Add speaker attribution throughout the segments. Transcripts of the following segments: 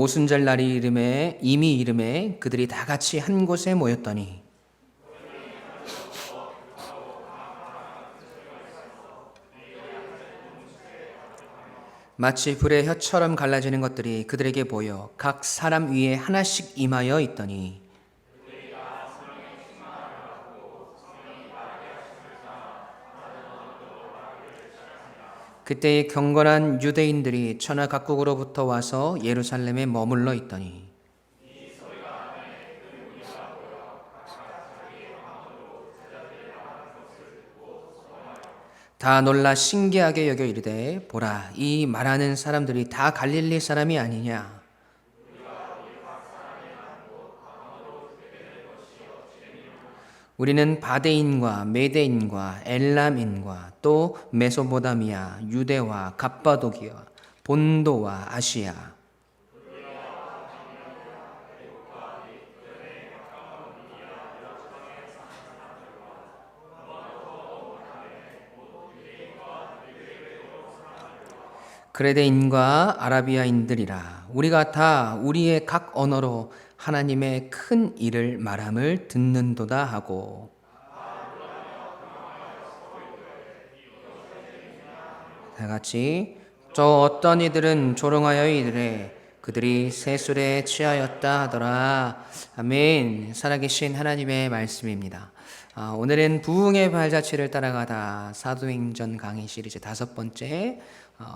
Speaker 1: 오순절 날이 이름에 이미 이름에 그들이 다 같이 한 곳에 모였더니 마치 불의 혀처럼 갈라지는 것들이 그들에게 보여 각 사람 위에 하나씩 임하여 있더니 그때에 경건한 유대인들이 천하 각국으로부터 와서 예루살렘에 머물러 있더니 다 놀라 신기하게 여겨 이르되 보라 이 말하는 사람들이 다 갈릴리 사람이 아니냐. 우리는 바데인과 메데인과 엘람인과 또 메소포다미아, 유대와 갑바도기아, 본도와 아시아 그레데인과 아라비아인들이라 우리가 다 우리의 각 언어로 하나님의 큰 일을 말함을 듣는도다 하고 다 같이 저 어떤 이들은 조롱하여 이르되 그들이 세술에 취하였다 하더라. 아멘. 살아계신 하나님의 말씀입니다. 오늘은 부흥의 발자취를 따라가다 사도행전 강의 시리즈 5번째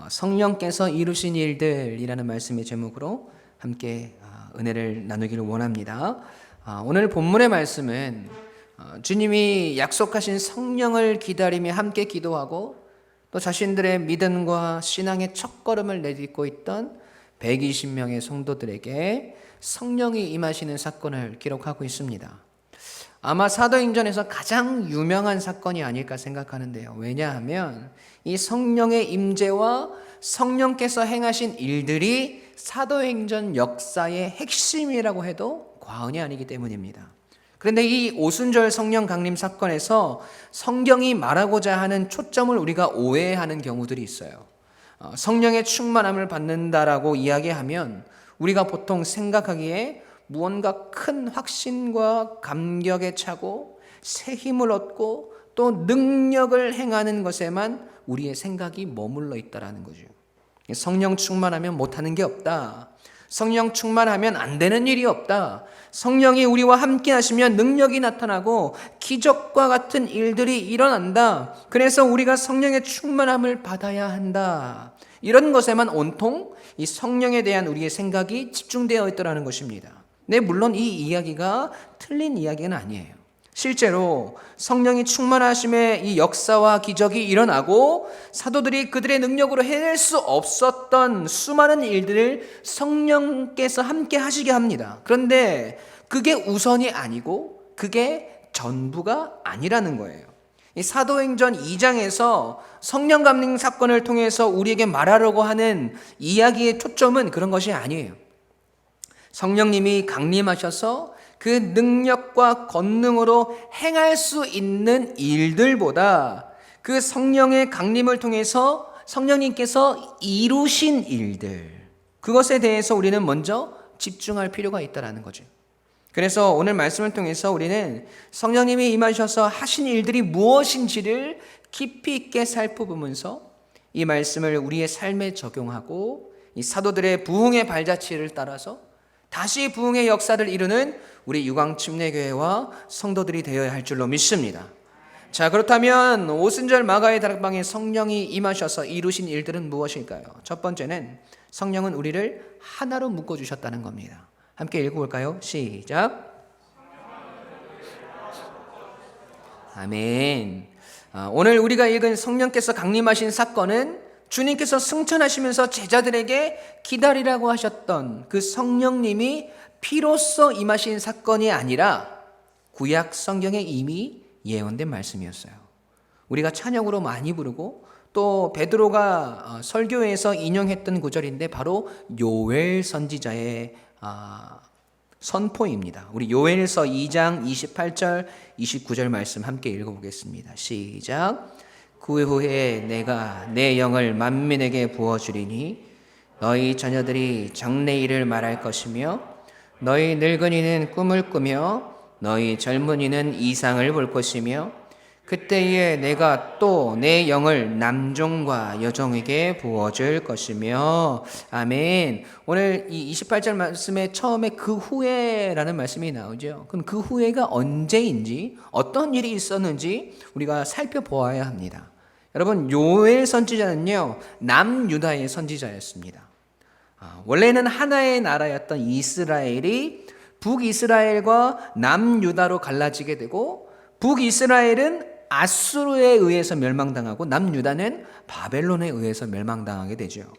Speaker 1: 성령께서 이루신 일들이라는 말씀의 제목으로 함께 은혜를 나누기를 원합니다. 오늘 본문의 말씀은 주님이 약속하신 성령을 기다리며 함께 기도하고 또 자신들의 믿음과 신앙의 첫걸음을 내딛고 있던 120명의 성도들에게 성령이 임하시는 사건을 기록하고 있습니다. 아마 사도행전에서 가장 유명한 사건이 아닐까 생각하는데요. 왜냐하면 이 성령의 임재와 성령께서 행하신 일들이 사도행전 역사의 핵심이라고 해도 과언이 아니기 때문입니다. 그런데 이 오순절 성령 강림 사건에서 성경이 말하고자 하는 초점을 우리가 오해하는 경우들이 있어요. 성령의 충만함을 받는다라고 이야기하면 우리가 보통 생각하기에 무언가 큰 확신과 감격에 차고 새 힘을 얻고 또 능력을 행하는 것에만 우리의 생각이 머물러 있다라는 거죠. 성령 충만하면 못하는 게 없다. 성령 충만하면 안 되는 일이 없다. 성령이 우리와 함께 하시면 능력이 나타나고 기적과 같은 일들이 일어난다. 그래서 우리가 성령의 충만함을 받아야 한다. 이런 것에만 온통 이 성령에 대한 우리의 생각이 집중되어 있더라는 것입니다. 네, 물론 이 이야기가 틀린 이야기는 아니에요. 실제로 성령이 충만하심에 이 역사와 기적이 일어나고 사도들이 그들의 능력으로 해낼 수 없었던 수많은 일들을 성령께서 함께 하시게 합니다. 그런데 그게 우선이 아니고 그게 전부가 아니라는 거예요. 이 사도행전 2장에서 성령 감림 사건을 통해서 우리에게 말하려고 하는 이야기의 초점은 그런 것이 아니에요. 성령님이 강림하셔서 그 능력과 권능으로 행할 수 있는 일들보다 그 성령의 강림을 통해서 성령님께서 이루신 일들, 그것에 대해서 우리는 먼저 집중할 필요가 있다는 거죠. 그래서 오늘 말씀을 통해서 우리는 성령님이 임하셔서 하신 일들이 무엇인지를 깊이 있게 살펴보면서 이 말씀을 우리의 삶에 적용하고 이 사도들의 부흥의 발자취를 따라서 다시 부흥의 역사를 이루는 우리 유광침례교회와 성도들이 되어야 할 줄로 믿습니다. 자, 그렇다면 오순절 마가의 다락방에 성령이 임하셔서 이루신 일들은 무엇일까요? 첫 번째는 성령은 우리를 하나로 묶어주셨다는 겁니다. 함께 읽어볼까요? 시작. 아멘. 오늘 우리가 읽은 성령께서 강림하신 사건은 주님께서 승천하시면서 제자들에게 기다리라고 하셨던 그 성령님이 피로써 임하신 사건이 아니라 구약 성경에 이미 예언된 말씀이었어요. 우리가 찬양으로 많이 부르고 또 베드로가 설교에서 인용했던 구절인데 바로 요엘 선지자의 선포입니다. 우리 요엘서 2장 28절 29절 말씀 함께 읽어보겠습니다. 시작. 그 후에 내가 내 영을 만민에게 부어주리니 너희 자녀들이 장래일을 말할 것이며 너희 늙은이는 꿈을 꾸며 너희 젊은이는 이상을 볼 것이며 그때에 내가 또 내 영을 남종과 여종에게 부어줄 것이며 아멘. 오늘 이 28절 말씀에 처음에 그 후에라는 말씀이 나오죠. 그럼 그 후에가 언제인지 어떤 일이 있었는지 우리가 살펴보아야 합니다. 여러분 요엘 선지자는요 남유다의 선지자였습니다. 원래는 하나의 나라였던 이스라엘이 북이스라엘과 남유다로 갈라지게 되고 북이스라엘은 아수르에 의해서 멸망당하고 남유다는 바벨론에 의해서 멸망당하게 되죠.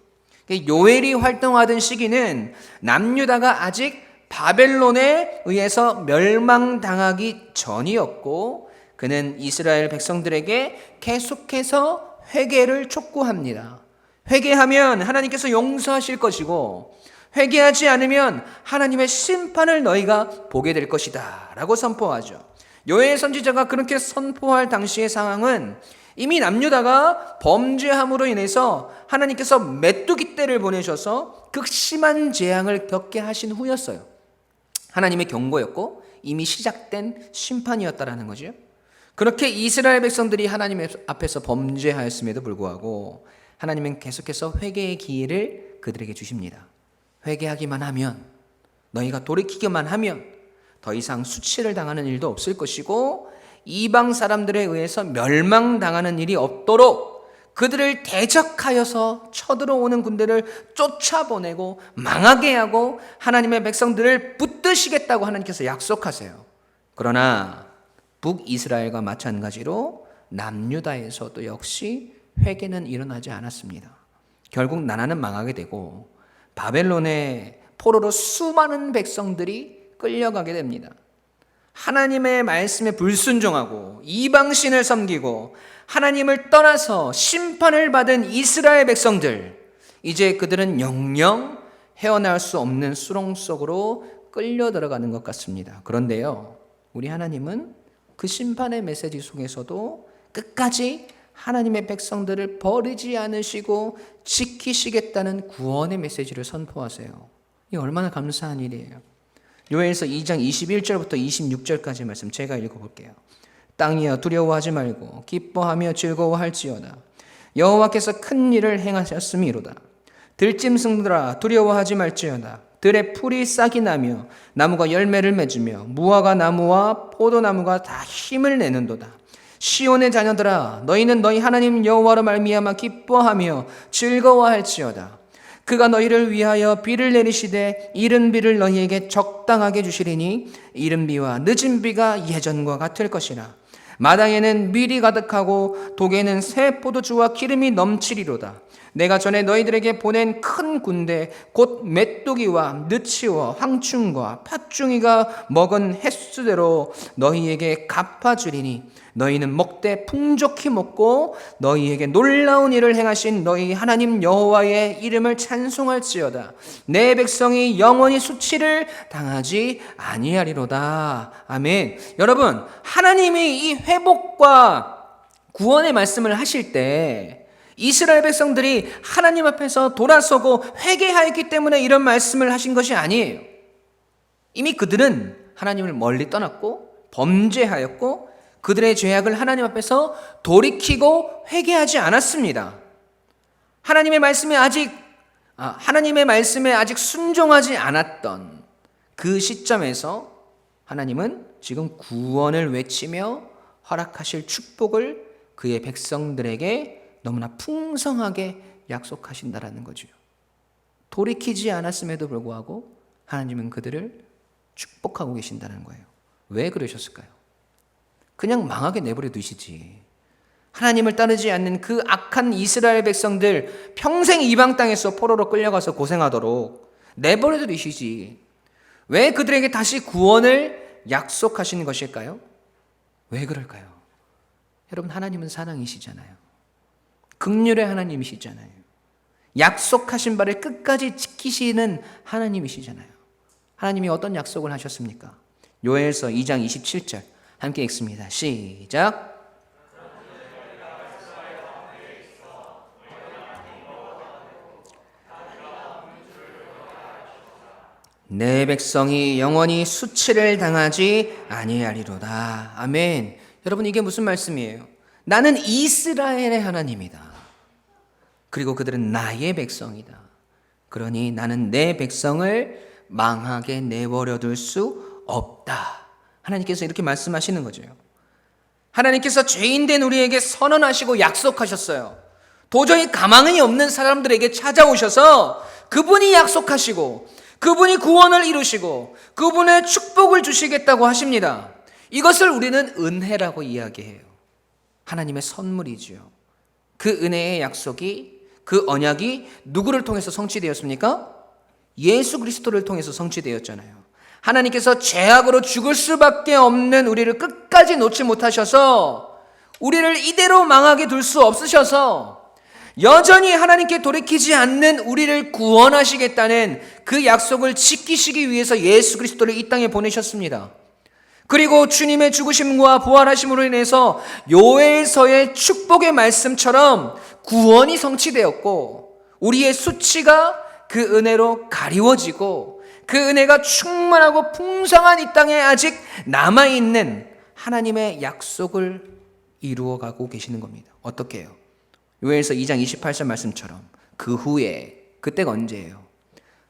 Speaker 1: 요엘이 활동하던 시기는 남유다가 아직 바벨론에 의해서 멸망당하기 전이었고 그는 이스라엘 백성들에게 계속해서 회개를 촉구합니다. 회개하면 하나님께서 용서하실 것이고 회개하지 않으면 하나님의 심판을 너희가 보게 될 것이다 라고 선포하죠. 요엘 선지자가 그렇게 선포할 당시의 상황은 이미 남유다가 범죄함으로 인해서 하나님께서 메뚜기 떼를 보내셔서 극심한 재앙을 겪게 하신 후였어요. 하나님의 경고였고 이미 시작된 심판이었다라는 거죠. 그렇게 이스라엘 백성들이 하나님 앞에서 범죄하였음에도 불구하고 하나님은 계속해서 회개의 기회를 그들에게 주십니다. 회개하기만 하면 너희가 돌이키기만 하면 더 이상 수치를 당하는 일도 없을 것이고 이방 사람들에 의해서 멸망당하는 일이 없도록 그들을 대적하여서 쳐들어오는 군대를 쫓아보내고 망하게 하고 하나님의 백성들을 붙드시겠다고 하나님께서 약속하세요. 그러나 북이스라엘과 마찬가지로 남유다에서도 역시 회개는 일어나지 않았습니다. 결국 나라는 망하게 되고 바벨론의 포로로 수많은 백성들이 끌려가게 됩니다. 하나님의 말씀에 불순종하고 이방신을 섬기고 하나님을 떠나서 심판을 받은 이스라엘 백성들, 이제 그들은 영영 헤어날 수 없는 수렁 속으로 끌려 들어가는 것 같습니다. 그런데요, 우리 하나님은 그 심판의 메시지 속에서도 끝까지 하나님의 백성들을 버리지 않으시고 지키시겠다는 구원의 메시지를 선포하세요. 이게 얼마나 감사한 일이에요. 요엘서 2장 21절부터 26절까지 말씀 제가 읽어볼게요. 땅이여 두려워하지 말고 기뻐하며 즐거워할지어다. 여호와께서 큰 일을 행하셨음이로다. 들짐승들아 두려워하지 말지어다. 들의 풀이 싹이 나며 나무가 열매를 맺으며 무화과 나무와 포도나무가 다 힘을 내는도다. 시온의 자녀들아 너희는 너희 하나님 여호와로 말미암아 기뻐하며 즐거워할지어다. 그가 너희를 위하여 비를 내리시되 이른 비를 너희에게 적당하게 주시리니 이른 비와 늦은 비가 예전과 같을 것이라. 마당에는 밀이 가득하고 독에는 새 포도주와 기름이 넘치리로다. 내가 전에 너희들에게 보낸 큰 군대 곧 메뚜기와 느치와 황충과 팥중이가 먹은 횟수대로 너희에게 갚아주리니 너희는 먹되 풍족히 먹고 너희에게 놀라운 일을 행하신 너희 하나님 여호와의 이름을 찬송할지어다. 내 백성이 영원히 수치를 당하지 아니하리로다. 아멘. 여러분, 하나님이 이 회복과 구원의 말씀을 하실 때 이스라엘 백성들이 하나님 앞에서 돌아서고 회개하였기 때문에 이런 말씀을 하신 것이 아니에요. 이미 그들은 하나님을 멀리 떠났고 범죄하였고 그들의 죄악을 하나님 앞에서 돌이키고 회개하지 않았습니다. 하나님의 말씀에 아직 순종하지 않았던 그 시점에서 하나님은 지금 구원을 외치며 허락하실 축복을 그의 백성들에게 너무나 풍성하게 약속하신다라는 거죠. 돌이키지 않았음에도 불구하고 하나님은 그들을 축복하고 계신다는 거예요. 왜 그러셨을까요? 그냥 망하게 내버려 두시지. 하나님을 따르지 않는 그 악한 이스라엘 백성들 평생 이방 땅에서 포로로 끌려가서 고생하도록 내버려 두시지. 왜 그들에게 다시 구원을 약속하시는 것일까요? 왜 그럴까요? 여러분, 하나님은 사랑이시잖아요. 긍휼의 하나님이시잖아요. 약속하신 바를 끝까지 지키시는 하나님이시잖아요. 하나님이 어떤 약속을 하셨습니까? 요엘서 2장 27절 함께 읽습니다. 시작. 내 백성이 영원히 수치를 당하지 아니하리로다. 아멘. 여러분, 이게 무슨 말씀이에요? 나는 이스라엘의 하나님이다. 그리고 그들은 나의 백성이다. 그러니 나는 내 백성을 망하게 내버려 둘 수 없다. 하나님께서 이렇게 말씀하시는 거죠. 하나님께서 죄인된 우리에게 선언하시고 약속하셨어요. 도저히 가망이 없는 사람들에게 찾아오셔서 그분이 약속하시고 그분이 구원을 이루시고 그분의 축복을 주시겠다고 하십니다. 이것을 우리는 은혜라고 이야기해요. 하나님의 선물이지요. 그 은혜의 약속이, 그 언약이 누구를 통해서 성취되었습니까? 예수 그리스도를 통해서 성취되었잖아요. 하나님께서 죄악으로 죽을 수밖에 없는 우리를 끝까지 놓지 못하셔서 우리를 이대로 망하게 둘 수 없으셔서 여전히 하나님께 돌이키지 않는 우리를 구원하시겠다는 그 약속을 지키시기 위해서 예수 그리스도를 이 땅에 보내셨습니다. 그리고 주님의 죽으심과 부활하심으로 인해서 요엘서의 축복의 말씀처럼 구원이 성취되었고 우리의 수치가 그 은혜로 가리워지고 그 은혜가 충만하고 풍성한 이 땅에 아직 남아있는 하나님의 약속을 이루어가고 계시는 겁니다. 어떻게 해요? 요엘서 2장 28절 말씀처럼 그 후에, 그때가 언제예요?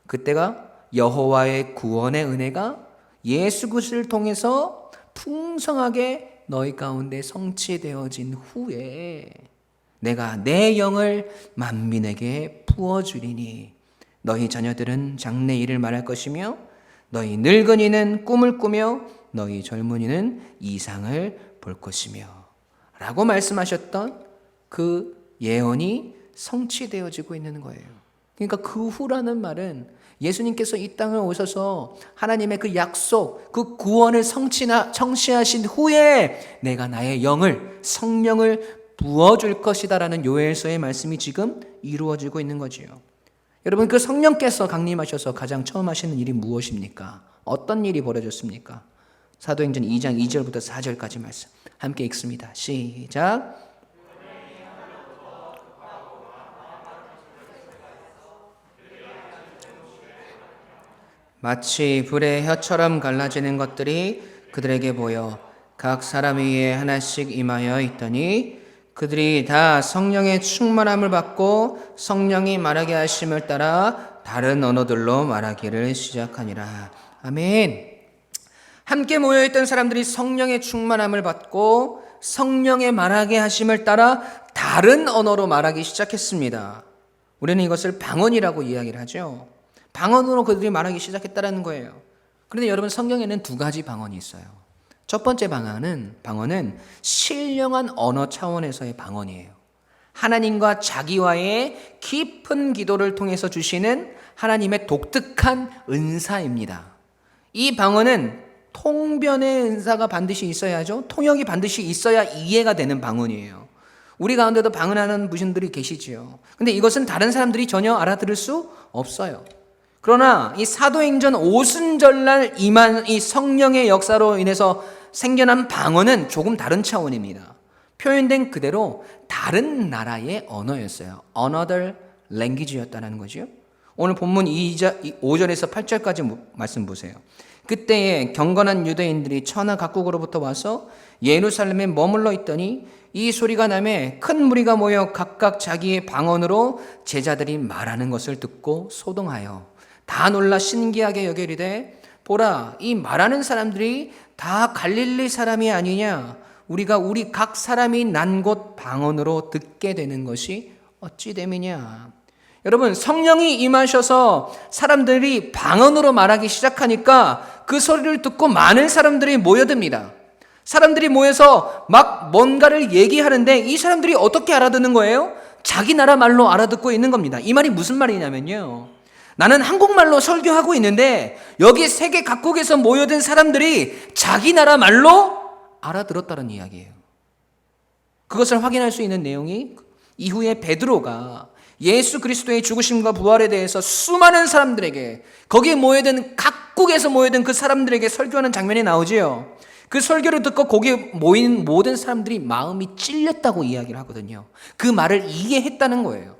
Speaker 1: 그때가 여호와의 구원의 은혜가 예수 그리스도를 통해서 풍성하게 너희 가운데 성취되어진 후에 내가 내 영을 만민에게 부어주리니 너희 자녀들은 장래 일을 말할 것이며 너희 늙은이는 꿈을 꾸며 너희 젊은이는 이상을 볼 것이며 라고 말씀하셨던 그 예언이 성취되어지고 있는 거예요. 그러니까 그 후라는 말은 예수님께서 이 땅에 오셔서 하나님의 그 약속, 그 구원을 성취하신 후에 내가 나의 영을, 성령을 부어줄 것이다라는 요엘서의 말씀이 지금 이루어지고 있는 거지요. 여러분, 그 성령께서 강림하셔서 가장 처음 하시는 일이 무엇입니까? 어떤 일이 벌어졌습니까? 사도행전 2장 2절부터 4절까지 말씀 함께 읽습니다. 시작. 마치 불의 혀처럼 갈라지는 것들이 그들에게 보여 각 사람 위에 하나씩 임하여 있더니 그들이 다 성령의 충만함을 받고 성령이 말하게 하심을 따라 다른 언어들로 말하기를 시작하니라. 아멘. 함께 모여있던 사람들이 성령의 충만함을 받고 성령의 말하게 하심을 따라 다른 언어로 말하기 시작했습니다. 우리는 이것을 방언이라고 이야기를 하죠. 방언으로 그들이 말하기 시작했다는 거예요. 그런데 여러분, 성경에는 두 가지 방언이 있어요. 첫 번째 방언은 신령한 언어 차원에서의 방언이에요. 하나님과 자기와의 깊은 기도를 통해서 주시는 하나님의 독특한 은사입니다. 이 방언은 통변의 은사가 반드시 있어야죠. 통역이 반드시 있어야 이해가 되는 방언이에요. 우리 가운데도 방언하는 분들이 계시지요. 근데 이것은 다른 사람들이 전혀 알아들을 수 없어요. 그러나 이 사도행전 오순절날 임한 이 성령의 역사로 인해서 생겨난 방언은 조금 다른 차원입니다. 표현된 그대로 다른 나라의 언어였어요. Another language였다는 거죠. 오늘 본문 5절에서 8절까지 말씀 보세요. 그때에 경건한 유대인들이 천하 각국으로부터 와서 예루살렘에 머물러 있더니 이 소리가 나매 큰 무리가 모여 각각 자기의 방언으로 제자들이 말하는 것을 듣고 소동하여 다 놀라 신기하게 여기리되 보라, 이 말하는 사람들이 다 갈릴리 사람이 아니냐? 우리가 우리 각 사람이 난 곳 방언으로 듣게 되는 것이 어찌 됨이냐? 여러분, 성령이 임하셔서 사람들이 방언으로 말하기 시작하니까 그 소리를 듣고 많은 사람들이 모여듭니다. 사람들이 모여서 막 뭔가를 얘기하는데 이 사람들이 어떻게 알아듣는 거예요? 자기 나라 말로 알아듣고 있는 겁니다. 이 말이 무슨 말이냐면요, 나는 한국말로 설교하고 있는데 여기 세계 각국에서 모여든 사람들이 자기 나라 말로 알아들었다는 이야기예요. 그것을 확인할 수 있는 내용이 이후에 베드로가 예수 그리스도의 죽으심과 부활에 대해서 수많은 사람들에게, 거기에 모여든 각국에서 모여든 그 사람들에게 설교하는 장면이 나오지요. 그 설교를 듣고 거기에 모인 모든 사람들이 마음이 찔렸다고 이야기를 하거든요. 그 말을 이해했다는 거예요.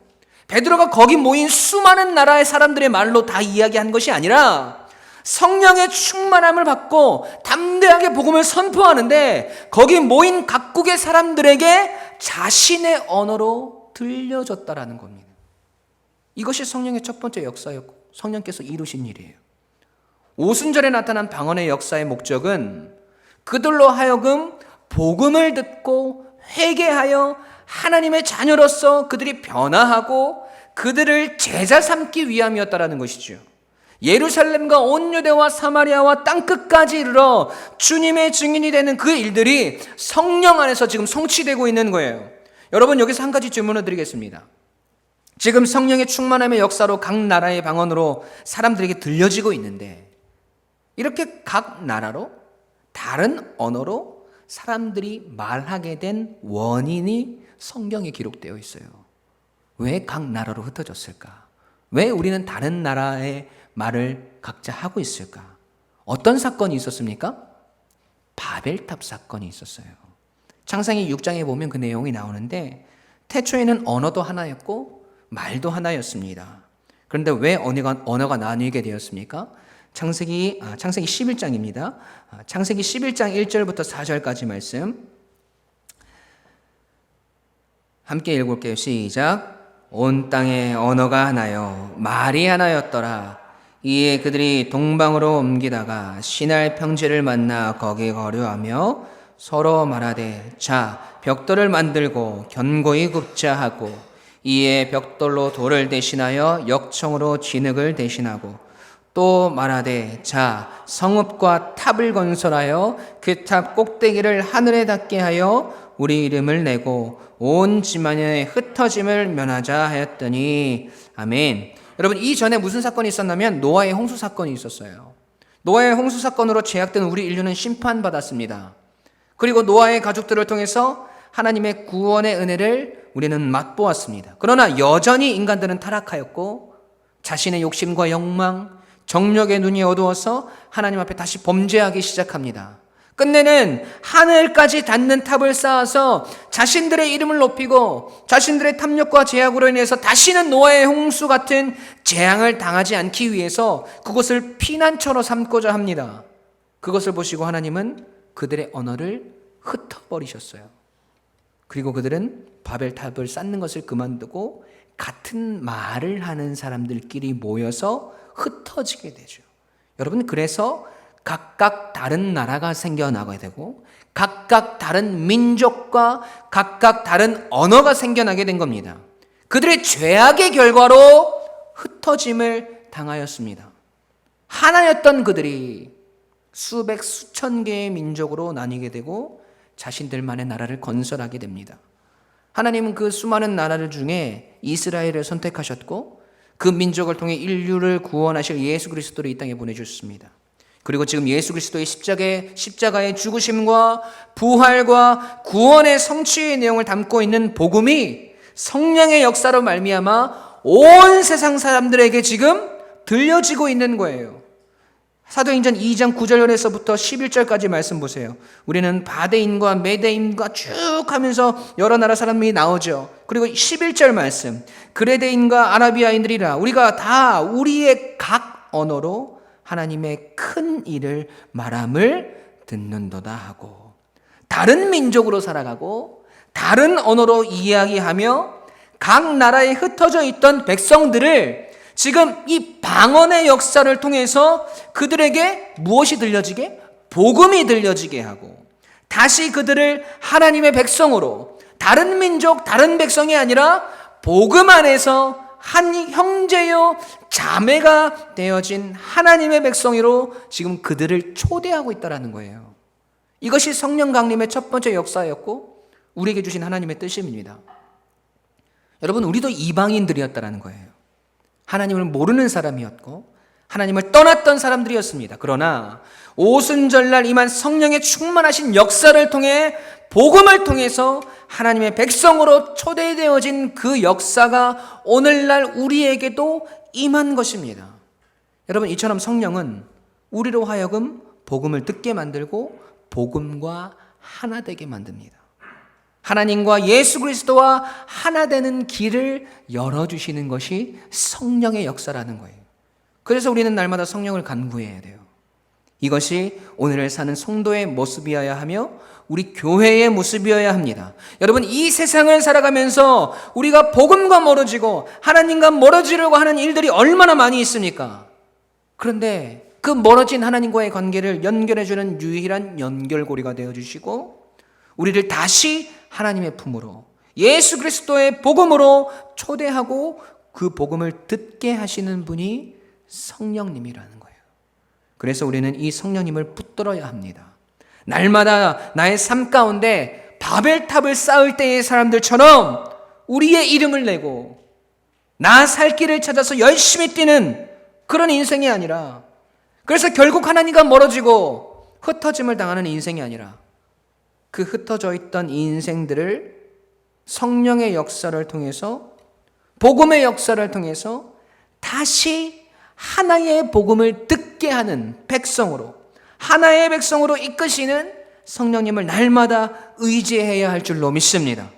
Speaker 1: 베드로가 거기 모인 수많은 나라의 사람들의 말로 다 이야기한 것이 아니라 성령의 충만함을 받고 담대하게 복음을 선포하는데 거기 모인 각국의 사람들에게 자신의 언어로 들려졌다라는 겁니다. 이것이 성령의 첫 번째 역사였고 성령께서 이루신 일이에요. 오순절에 나타난 방언의 역사의 목적은 그들로 하여금 복음을 듣고 회개하여 하나님의 자녀로서 그들이 변화하고 그들을 제자 삼기 위함이었다라는 것이죠. 예루살렘과 온 유대와 사마리아와 땅끝까지 이르러 주님의 증인이 되는 그 일들이 성령 안에서 지금 성취되고 있는 거예요. 여러분, 여기서 한 가지 질문을 드리겠습니다. 지금 성령의 충만함의 역사로 각 나라의 방언으로 사람들에게 들려지고 있는데 이렇게 각 나라로 다른 언어로 사람들이 말하게 된 원인이 성경에 기록되어 있어요. 왜 각 나라로 흩어졌을까? 왜 우리는 다른 나라의 말을 각자 하고 있을까? 어떤 사건이 있었습니까? 바벨탑 사건이 있었어요. 창세기 6장에 보면 그 내용이 나오는데 태초에는 언어도 하나였고 말도 하나였습니다. 그런데 왜 언어가 나뉘게 되었습니까? 창세기 11장입니다. 창세기 11장 1절부터 4절까지 말씀 함께 읽을게요. 시작. 온 땅에 언어가 하나요 말이 하나였더라. 이에 그들이 동방으로 옮기다가 시날 평지를 만나 거기 거류하며 서로 말하되 자 벽돌을 만들고 견고히 굽자 하고 이에 벽돌로 돌을 대신하여 역청으로 진흙을 대신하고 또 말하되 자 성읍과 탑을 건설하여 그 탑 꼭대기를 하늘에 닿게 하여 우리 이름을 내고 온 지만의 흩어짐을 면하자 하였더니 아멘. 여러분, 이전에 무슨 사건이 있었냐면 노아의 홍수 사건이 있었어요. 노아의 홍수 사건으로 죄악된 우리 인류는 심판받았습니다. 그리고 노아의 가족들을 통해서 하나님의 구원의 은혜를 우리는 맛보았습니다. 그러나 여전히 인간들은 타락하였고 자신의 욕심과 욕망, 정욕의 눈이 어두워서 하나님 앞에 다시 범죄하기 시작합니다. 끝내는 하늘까지 닿는 탑을 쌓아서 자신들의 이름을 높이고 자신들의 탐욕과 제약으로 인해서 다시는 노아의 홍수 같은 재앙을 당하지 않기 위해서 그것을 피난처로 삼고자 합니다. 그것을 보시고 하나님은 그들의 언어를 흩어버리셨어요. 그리고 그들은 바벨탑을 쌓는 것을 그만두고 같은 말을 하는 사람들끼리 모여서 흩어지게 되죠. 여러분, 그래서 각각 다른 나라가 생겨나게 되고 각각 다른 민족과 각각 다른 언어가 생겨나게 된 겁니다. 그들의 죄악의 결과로 흩어짐을 당하였습니다. 하나였던 그들이 수백 수천 개의 민족으로 나뉘게 되고 자신들만의 나라를 건설하게 됩니다. 하나님은 그 수많은 나라들 중에 이스라엘을 선택하셨고 그 민족을 통해 인류를 구원하실 예수 그리스도를 이 땅에 보내주셨습니다. 그리고 지금 예수 그리스도의 십자가의 죽으심과 부활과 구원의 성취의 내용을 담고 있는 복음이 성령의 역사로 말미암아 온 세상 사람들에게 지금 들려지고 있는 거예요. 사도행전 2장 9절에서부터 11절까지 말씀 보세요. 우리는 바데인과 메데인과 쭉 하면서 여러 나라 사람이 나오죠. 그리고 11절 말씀, 그레데인과 아라비아인들이라 우리가 다 우리의 각 언어로 하나님의 큰 일을 말함을 듣는도다 하고 다른 민족으로 살아가고 다른 언어로 이야기하며 각 나라에 흩어져 있던 백성들을 지금 이 방언의 역사를 통해서 그들에게 무엇이 들려지게? 복음이 들려지게 하고 다시 그들을 하나님의 백성으로 다른 민족, 다른 백성이 아니라 복음 안에서 한 형제요 자매가 되어진 하나님의 백성으로 지금 그들을 초대하고 있다는 거예요. 이것이 성령 강림의 첫 번째 역사였고 우리에게 주신 하나님의 뜻입니다. 여러분, 우리도 이방인들이었다는 거예요. 하나님을 모르는 사람이었고 하나님을 떠났던 사람들이었습니다. 그러나 오순절날 임한 성령의 충만하신 역사를 통해 복음을 통해서 하나님의 백성으로 초대되어진 그 역사가 오늘날 우리에게도 임한 것입니다. 여러분, 이처럼 성령은 우리로 하여금 복음을 듣게 만들고 복음과 하나 되게 만듭니다. 하나님과 예수 그리스도와 하나 되는 길을 열어주시는 것이 성령의 역사라는 거예요. 그래서 우리는 날마다 성령을 간구해야 돼요. 이것이 오늘을 사는 성도의 모습이어야 하며 우리 교회의 모습이어야 합니다. 여러분, 이 세상을 살아가면서 우리가 복음과 멀어지고 하나님과 멀어지려고 하는 일들이 얼마나 많이 있습니까? 그런데 그 멀어진 하나님과의 관계를 연결해주는 유일한 연결고리가 되어주시고 우리를 다시 하나님의 품으로 예수 그리스도의 복음으로 초대하고 그 복음을 듣게 하시는 분이 성령님이라는 거예요. 그래서 우리는 이 성령님을 붙들어야 합니다. 날마다 나의 삶 가운데 바벨탑을 쌓을 때의 사람들처럼 우리의 이름을 내고 나 살 길을 찾아서 열심히 뛰는 그런 인생이 아니라, 그래서 결국 하나님과 멀어지고 흩어짐을 당하는 인생이 아니라 그 흩어져 있던 인생들을 성령의 역사를 통해서, 복음의 역사를 통해서 다시 하나의 복음을 듣게 하는 백성으로, 하나의 백성으로 이끄시는 성령님을 날마다 의지해야 할 줄로 믿습니다.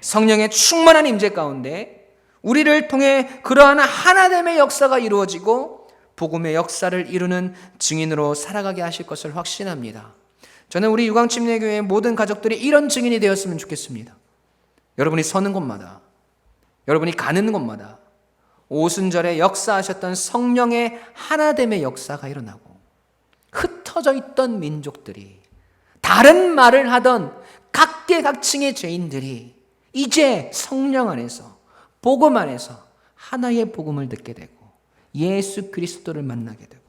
Speaker 1: 성령의 충만한 임재 가운데 우리를 통해 그러한 하나됨의 역사가 이루어지고 복음의 역사를 이루는 증인으로 살아가게 하실 것을 확신합니다. 저는 우리 유광침례교회의 모든 가족들이 이런 증인이 되었으면 좋겠습니다. 여러분이 서는 곳마다, 여러분이 가는 곳마다 오순절에 역사하셨던 성령의 하나됨의 역사가 일어나고 흩어져 있던 민족들이, 다른 말을 하던 각계각층의 죄인들이 이제 성령 안에서, 복음 안에서 하나의 복음을 듣게 되고 예수 그리스도를 만나게 되고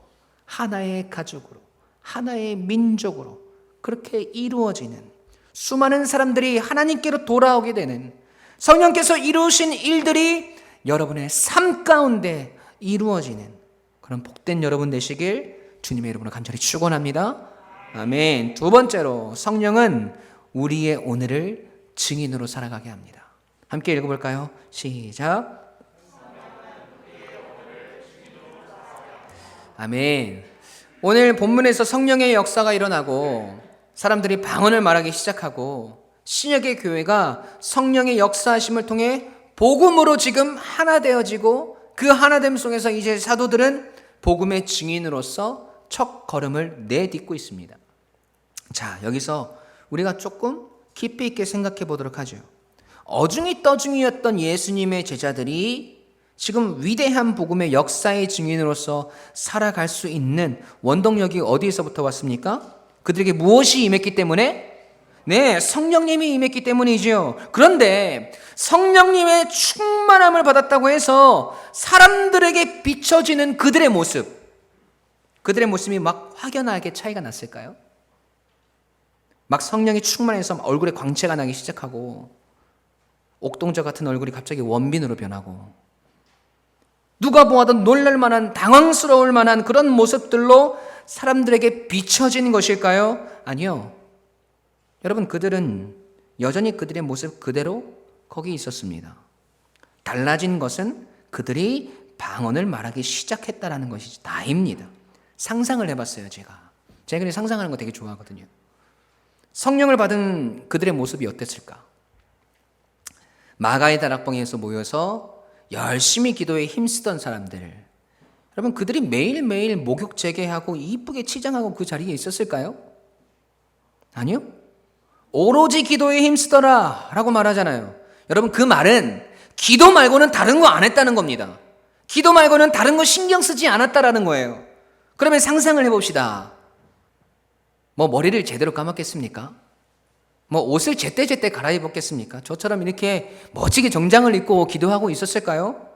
Speaker 1: 하나의 가족으로, 하나의 민족으로 그렇게 이루어지는, 수많은 사람들이 하나님께로 돌아오게 되는, 성령께서 이루신 일들이 여러분의 삶 가운데 이루어지는 그런 복된 여러분 되시길 주님의 이름으로 간절히 축원합니다. 아멘. 두 번째로, 성령은 우리의 오늘을 증인으로 살아가게 합니다. 함께 읽어볼까요? 시작. 아멘. 오늘 본문에서 성령의 역사가 일어나고 사람들이 방언을 말하기 시작하고 신약의 교회가 성령의 역사하심을 통해 복음으로 지금 하나 되어지고 그 하나됨 속에서 이제 사도들은 복음의 증인으로서 첫 걸음을 내딛고 있습니다. 자, 여기서 우리가 조금 깊이 있게 생각해 보도록 하죠. 어중이 떠중이였던 예수님의 제자들이 지금 위대한 복음의 역사의 증인으로서 살아갈 수 있는 원동력이 어디에서부터 왔습니까? 그들에게 무엇이 임했기 때문에? 네, 성령님이 임했기 때문이죠. 그런데 성령님의 충만함을 받았다고 해서 사람들에게 비춰지는 그들의 모습이 막 확연하게 차이가 났을까요? 막 성령이 충만해서 얼굴에 광채가 나기 시작하고 옥동자 같은 얼굴이 갑자기 원빈으로 변하고 누가 보아도 놀랄 만한, 당황스러울 만한 그런 모습들로 사람들에게 비춰진 것일까요? 아니요. 여러분, 그들은 여전히 그들의 모습 그대로 거기 있었습니다. 달라진 것은 그들이 방언을 말하기 시작했다라는 것이 다입니다. 상상을 해봤어요, 제가 근데 상상하는 거 되게 좋아하거든요. 성령을 받은 그들의 모습이 어땠을까? 마가의 다락방에서 모여서 열심히 기도에 힘쓰던 사람들, 여러분, 그들이 매일매일 목욕 재개하고 이쁘게 치장하고 그 자리에 있었을까요? 아니요. 오로지 기도에 힘쓰더라 라고 말하잖아요. 여러분, 그 말은 기도 말고는 다른 거 안 했다는 겁니다. 기도 말고는 다른 거 신경 쓰지 않았다라는 거예요. 그러면 상상을 해봅시다. 머리를 제대로 감았겠습니까? 옷을 제때제때 갈아입었겠습니까? 저처럼 이렇게 멋지게 정장을 입고 기도하고 있었을까요?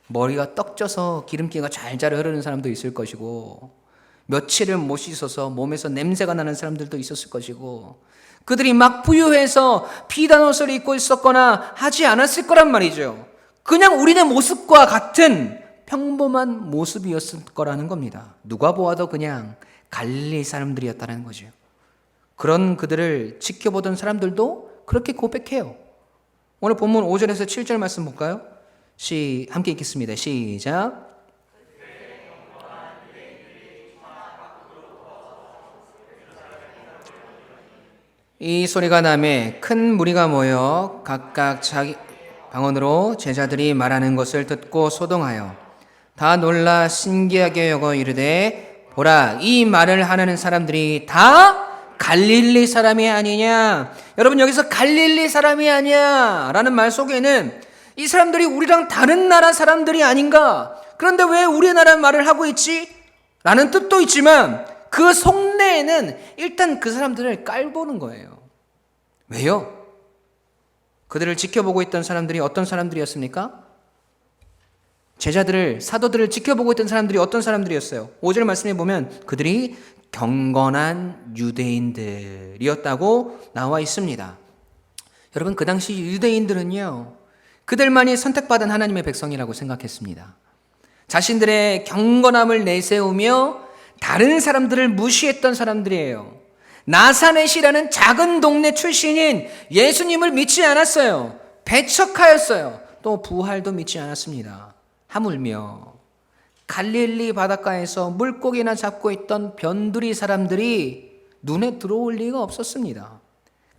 Speaker 1: 머리가 떡져서 기름기가 잘잘 흐르는 사람도 있을 것이고, 며칠을 못 씻어서 몸에서 냄새가 나는 사람들도 있었을 것이고, 그들이 막 부유해서 피단 옷을 입고 있었거나 하지 않았을 거란 말이죠. 그냥 우리네 모습과 같은 평범한 모습이었을 거라는 겁니다. 누가 보아도 그냥 갈릴리 사람들이었다는 거죠. 그런 그들을 지켜보던 사람들도 그렇게 고백해요. 오늘 본문 5절에서 7절 말씀 볼까요? 함께 읽겠습니다. 시작. 이 소리가 나매 큰 무리가 모여 각각 자기 방언으로 제자들이 말하는 것을 듣고 소동하여 다 놀라 신기하게 여겨 이르되 보라 이 말을 하는 사람들이 다 갈릴리 사람이 아니냐. 여러분 여기서 갈릴리 사람이 아니야 라는 말 속에는 이 사람들이 우리랑 다른 나라 사람들이 아닌가, 그런데 왜 우리나라 말을 하고 있지? 라는 뜻도 있지만 그 속내에는 일단 그 사람들을 깔보는 거예요. 왜요? 그들을 지켜보고 있던 사람들이 어떤 사람들이었습니까? 제자들을, 사도들을 지켜보고 있던 사람들이 어떤 사람들이었어요? 5절 말씀에 보면 그들이 경건한 유대인들이었다고 나와 있습니다. 여러분 그 당시 유대인들은요, 그들만이 선택받은 하나님의 백성이라고 생각했습니다. 자신들의 경건함을 내세우며 다른 사람들을 무시했던 사람들이에요. 나사렛이라는 작은 동네 출신인 예수님을 믿지 않았어요. 배척하였어요. 또 부활도 믿지 않았습니다. 하물며 갈릴리 바닷가에서 물고기나 잡고 있던 변두리 사람들이 눈에 들어올 리가 없었습니다.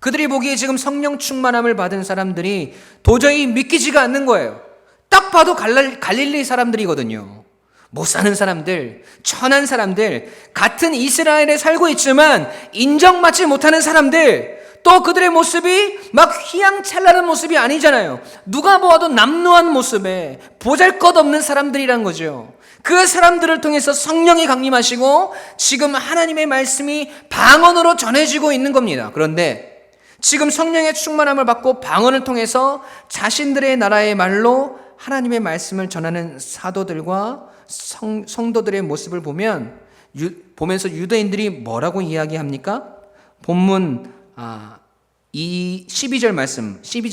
Speaker 1: 그들이 보기에 지금 성령 충만함을 받은 사람들이 도저히 믿기지가 않는 거예요. 딱 봐도 갈릴리 사람들이거든요. 못 사는 사람들, 천한 사람들, 같은 이스라엘에 살고 있지만 인정받지 못하는 사람들, 또 그들의 모습이 막 휘황찬란한 모습이 아니잖아요. 누가 보아도 남루한 모습에 보잘것없는 사람들이란 거죠. 그 사람들을 통해서 성령이 강림하시고 지금 하나님의 말씀이 방언으로 전해지고 있는 겁니다. 그런데 지금 성령의 충만함을 받고 방언을 통해서 자신들의 나라의 말로 하나님의 말씀을 전하는 사도들과 성도들의 모습을 보면서 유대인들이 뭐라고 이야기합니까? 본문 12절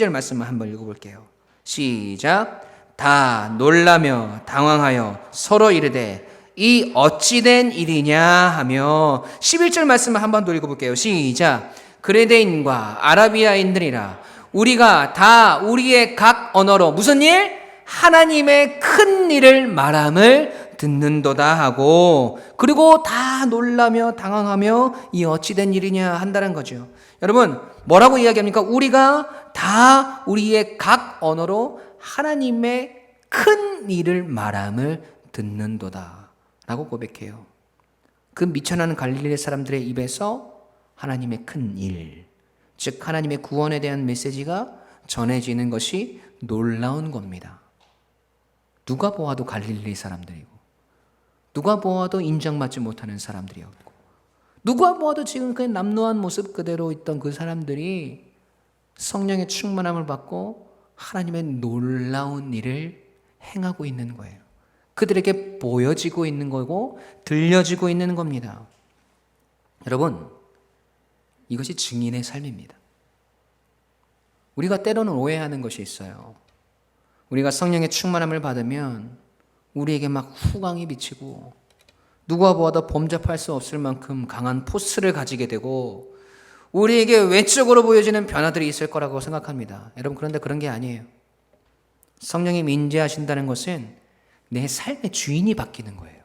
Speaker 1: 말씀을 한번 읽어볼게요. 시작. 다 놀라며 당황하여 서로 이르되 이 어찌된 일이냐 하며 11절 말씀을 한번 더 읽어볼게요. 시작. 그레데인과 아라비아인들이라 우리가 다 우리의 각 언어로 무슨 일? 하나님의 큰 일을 말함을 듣는도다 하고, 그리고 다 놀라며 당황하며 이 어찌된 일이냐 한다는 거죠. 여러분 뭐라고 이야기합니까? 우리가 다 우리의 각 언어로 하나님의 큰 일을 말함을 듣는도다 라고 고백해요. 그 미천한 갈릴리 사람들의 입에서 하나님의 큰 일, 즉 하나님의 구원에 대한 메시지가 전해지는 것이 놀라운 겁니다. 누가 보아도 갈릴리 사람들이고, 누가 보아도 인정받지 못하는 사람들이었고, 누가 보아도 지금 그 남루한 모습 그대로 있던 그 사람들이 성령의 충만함을 받고 하나님의 놀라운 일을 행하고 있는 거예요. 그들에게 보여지고 있는 거고 들려지고 있는 겁니다. 여러분, 이것이 증인의 삶입니다. 우리가 때로는 오해하는 것이 있어요. 우리가 성령의 충만함을 받으면 우리에게 막 후광이 비치고 누가 보아도 범접할 수 없을 만큼 강한 포스를 가지게 되고 우리에게 외적으로 보여지는 변화들이 있을 거라고 생각합니다. 여러분 그런데 그런 게 아니에요. 성령이 임재하신다는 것은 내 삶의 주인이 바뀌는 거예요.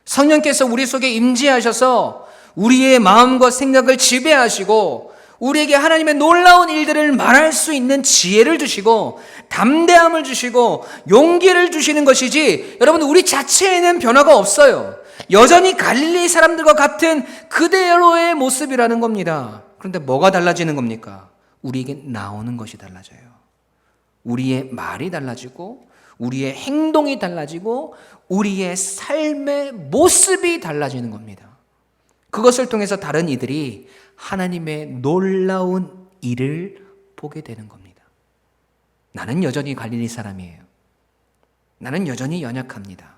Speaker 1: 성령께서 우리 속에 임재하셔서 우리의 마음과 생각을 지배하시고 우리에게 하나님의 놀라운 일들을 말할 수 있는 지혜를 주시고 담대함을 주시고 용기를 주시는 것이지, 여러분 우리 자체에는 변화가 없어요. 여전히 갈릴리 사람들과 같은 그대로의 모습이라는 겁니다. 그런데 뭐가 달라지는 겁니까? 우리에게 나오는 것이 달라져요. 우리의 말이 달라지고 우리의 행동이 달라지고 우리의 삶의 모습이 달라지는 겁니다. 그것을 통해서 다른 이들이 하나님의 놀라운 일을 보게 되는 겁니다. 나는 여전히 갈릴리 사람이에요. 나는 여전히 연약합니다.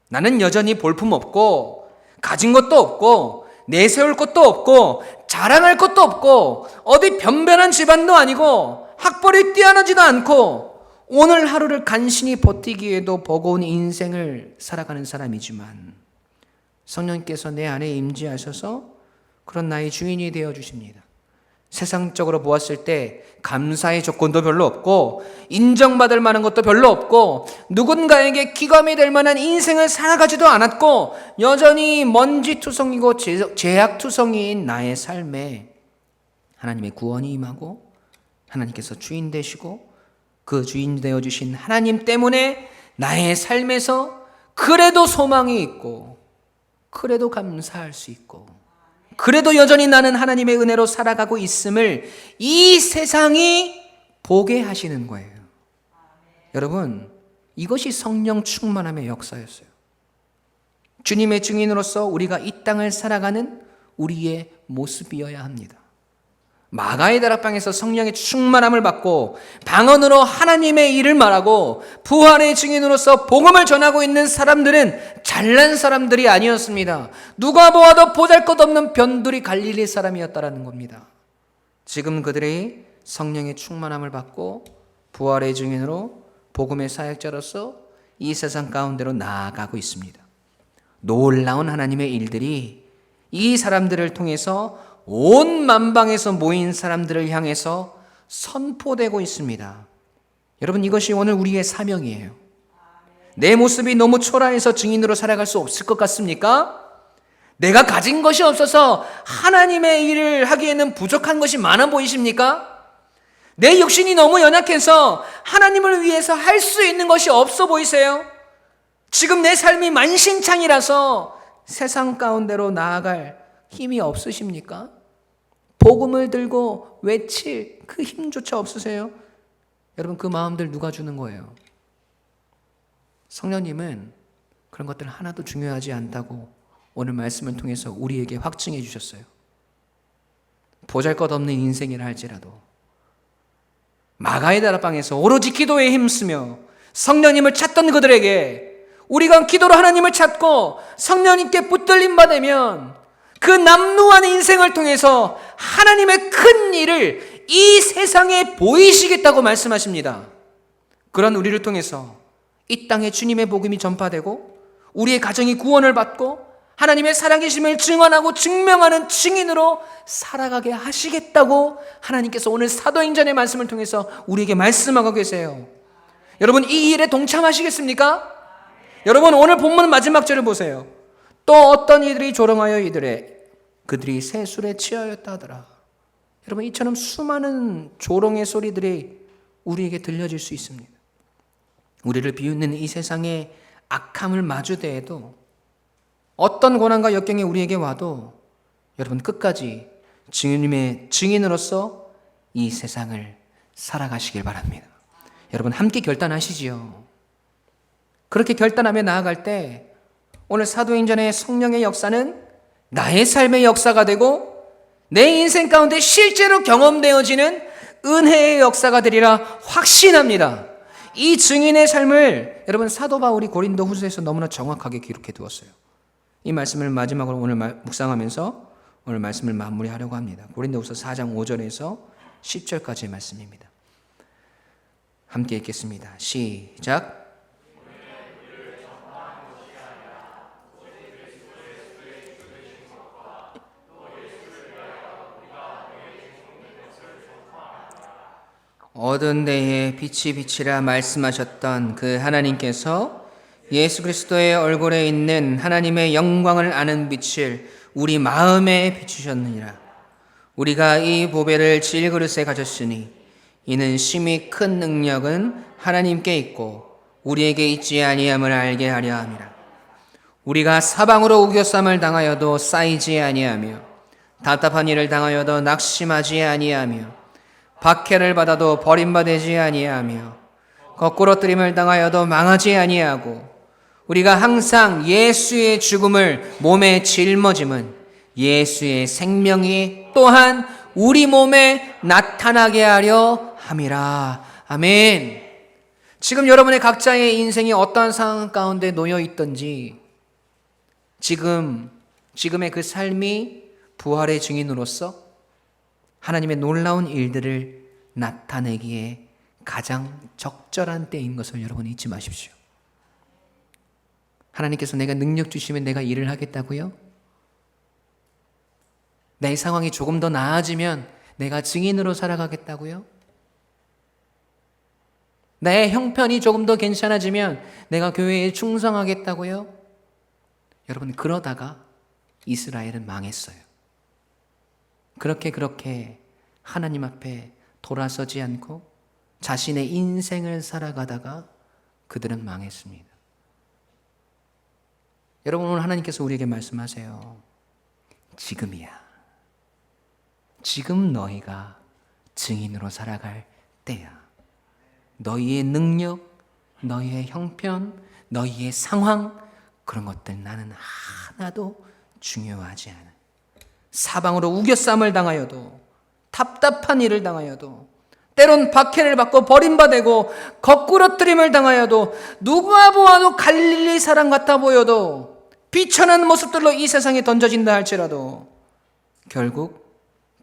Speaker 1: 나는 여전히 볼품없고 가진 것도 없고 내세울 것도 없고 자랑할 것도 없고 어디 변변한 집안도 아니고 학벌이 뛰어나지도 않고 오늘 하루를 간신히 버티기에도 버거운 인생을 살아가는 사람이지만 성령께서 내 안에 임재하셔서 그런 나의 주인이 되어 주십니다. 세상적으로 보았을 때 감사의 조건도 별로 없고 인정받을 만한 것도 별로 없고 누군가에게 기감이 될 만한 인생을 살아가지도 않았고 여전히 먼지투성이고 죄악투성이인 나의 삶에 하나님의 구원이 임하고 하나님께서 주인 되시고 그 주인 되어주신 하나님 때문에 나의 삶에서 그래도 소망이 있고, 그래도 감사할 수 있고, 그래도 여전히 나는 하나님의 은혜로 살아가고 있음을 이 세상이 보게 하시는 거예요. 여러분, 이것이 성령 충만함의 역사였어요. 주님의 증인으로서 우리가 이 땅을 살아가는 우리의 모습이어야 합니다. 마가의 다락방에서 성령의 충만함을 받고 방언으로 하나님의 일을 말하고 부활의 증인으로서 복음을 전하고 있는 사람들은 잘난 사람들이 아니었습니다. 누가 보아도 보잘것없는 변두리 갈릴리 사람이었다라는 겁니다. 지금 그들이 성령의 충만함을 받고 부활의 증인으로 복음의 사역자로서 이 세상 가운데로 나아가고 있습니다. 놀라운 하나님의 일들이 이 사람들을 통해서 온 만방에서 모인 사람들을 향해서 선포되고 있습니다. 여러분, 이것이 오늘 우리의 사명이에요. 내 모습이 너무 초라해서 증인으로 살아갈 수 없을 것 같습니까? 내가 가진 것이 없어서 하나님의 일을 하기에는 부족한 것이 많아 보이십니까? 내 육신이 너무 연약해서 하나님을 위해서 할 수 있는 것이 없어 보이세요? 지금 내 삶이 만신창이라서 세상 가운데로 나아갈 힘이 없으십니까? 복음을 들고 외칠 그 힘조차 없으세요? 여러분, 그 마음들 누가 주는 거예요? 성령님은 그런 것들 하나도 중요하지 않다고 오늘 말씀을 통해서 우리에게 확증해 주셨어요. 보잘것없는 인생이라 할지라도 마가의 다락방에서 오로지 기도에 힘쓰며 성령님을 찾던 그들에게 우리가 기도로 하나님을 찾고 성령님께 붙들림 받으면 그 남루한 인생을 통해서 하나님의 큰 일을 이 세상에 보이시겠다고 말씀하십니다. 그런 우리를 통해서 이 땅에 주님의 복음이 전파되고 우리의 가정이 구원을 받고 하나님의 살아계심을 증언하고 증명하는 증인으로 살아가게 하시겠다고 하나님께서 오늘 사도행전의 말씀을 통해서 우리에게 말씀하고 계세요. 여러분, 이 일에 동참하시겠습니까? 여러분, 오늘 본문 마지막 절을 보세요. 또 어떤 이들이 조롱하여 이들의 그들이 새 술에 취하였다 하더라. 여러분, 이처럼 수많은 조롱의 소리들이 우리에게 들려질 수 있습니다. 우리를 비웃는 이 세상의 악함을 마주대해도 어떤 고난과 역경이 우리에게 와도 여러분 끝까지 주님의 증인으로서 이 세상을 살아가시길 바랍니다. 여러분 함께 결단하시지요. 그렇게 결단하며 나아갈 때 오늘 사도행전의 성령의 역사는 나의 삶의 역사가 되고 내 인생 가운데 실제로 경험되어지는 은혜의 역사가 되리라 확신합니다. 이 증인의 삶을 여러분 사도 바울이 고린도 후서에서 너무나 정확하게 기록해 두었어요. 이 말씀을 마지막으로 오늘 묵상하면서 오늘 말씀을 마무리하려고 합니다. 고린도 후서 4장 5절에서 10절까지의 말씀입니다. 함께 읽겠습니다. 시작. 어두운 데에 빛이 비치라 말씀하셨던 그 하나님께서 예수 그리스도의 얼굴에 있는 하나님의 영광을 아는 빛을 우리 마음에 비추셨느니라. 우리가 이 보배를 질그릇에 가졌으니 이는 심히 큰 능력은 하나님께 있고 우리에게 있지 아니함을 알게 하려 함이라. 우리가 사방으로 우겨쌈을 당하여도 쌓이지 아니하며 답답한 일을 당하여도 낙심하지 아니하며 박해를 받아도 버림받지 아니하며 거꾸로뜨림을 당하여도 망하지 아니하고 우리가 항상 예수의 죽음을 몸에 짊어짐은 예수의 생명이 또한 우리 몸에 나타나게 하려 함이라. 아멘. 지금 여러분의 각자의 인생이 어떠한 상황 가운데 놓여 있든지 지금의 그 삶이 부활의 증인으로서 하나님의 놀라운 일들을 나타내기에 가장 적절한 때인 것을 여러분 잊지 마십시오. 하나님께서 내가 능력 주시면 내가 일을 하겠다고요? 내 상황이 조금 더 나아지면 내가 증인으로 살아가겠다고요? 내 형편이 조금 더 괜찮아지면 내가 교회에 충성하겠다고요? 여러분, 그러다가 이스라엘은 망했어요. 그렇게 하나님 앞에 돌아서지 않고 자신의 인생을 살아가다가 그들은 망했습니다. 여러분, 오늘 하나님께서 우리에게 말씀하세요. 지금이야. 지금 너희가 증인으로 살아갈 때야. 너희의 능력, 너희의 형편, 너희의 상황, 그런 것들 나는 하나도 중요하지 않아. 사방으로 우겨쌈을 당하여도, 답답한 일을 당하여도, 때론 박해를 받고 버림받고 거꾸러뜨림을 당하여도, 누가 보아도 갈릴리 사람 같아 보여도, 비천한 모습들로 이 세상에 던져진다 할지라도 결국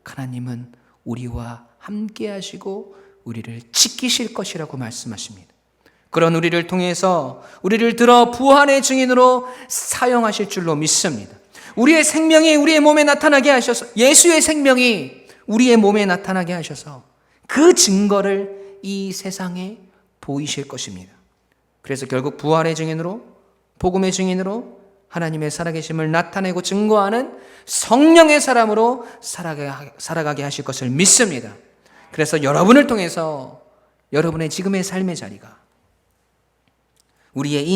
Speaker 1: 하나님은 우리와 함께 하시고 우리를 지키실 것이라고 말씀하십니다. 그런 우리를 통해서 우리를 들어 부활의 증인으로 사용하실 줄로 믿습니다. 우리의 생명이 우리의 몸에 나타나게 하셔서, 예수의 생명이 우리의 몸에 나타나게 하셔서 그 증거를 이 세상에 보이실 것입니다. 그래서 결국 부활의 증인으로, 복음의 증인으로 하나님의 살아계심을 나타내고 증거하는 성령의 사람으로 살아가게 하실 것을 믿습니다. 그래서 여러분을 통해서 여러분의 지금의 삶의 자리가, 우리의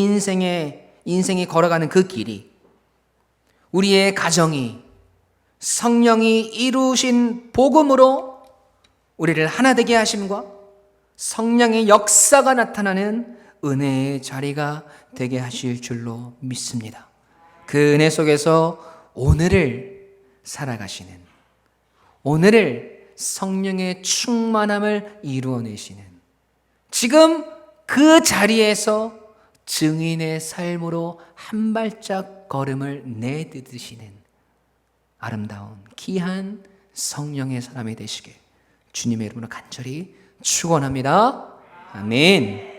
Speaker 1: 인생이 걸어가는 그 길이, 우리의 가정이 성령이 이루신 복음으로 우리를 하나 되게 하심과 성령의 역사가 나타나는 은혜의 자리가 되게 하실 줄로 믿습니다. 그 은혜 속에서 오늘을 살아가시는, 오늘을 성령의 충만함을 이루어내시는, 지금 그 자리에서 증인의 삶으로 한 발짝 걸음을 내딛으시는 아름다운 귀한 성령의 사람이 되시게 주님의 이름으로 간절히 축원합니다. 아멘.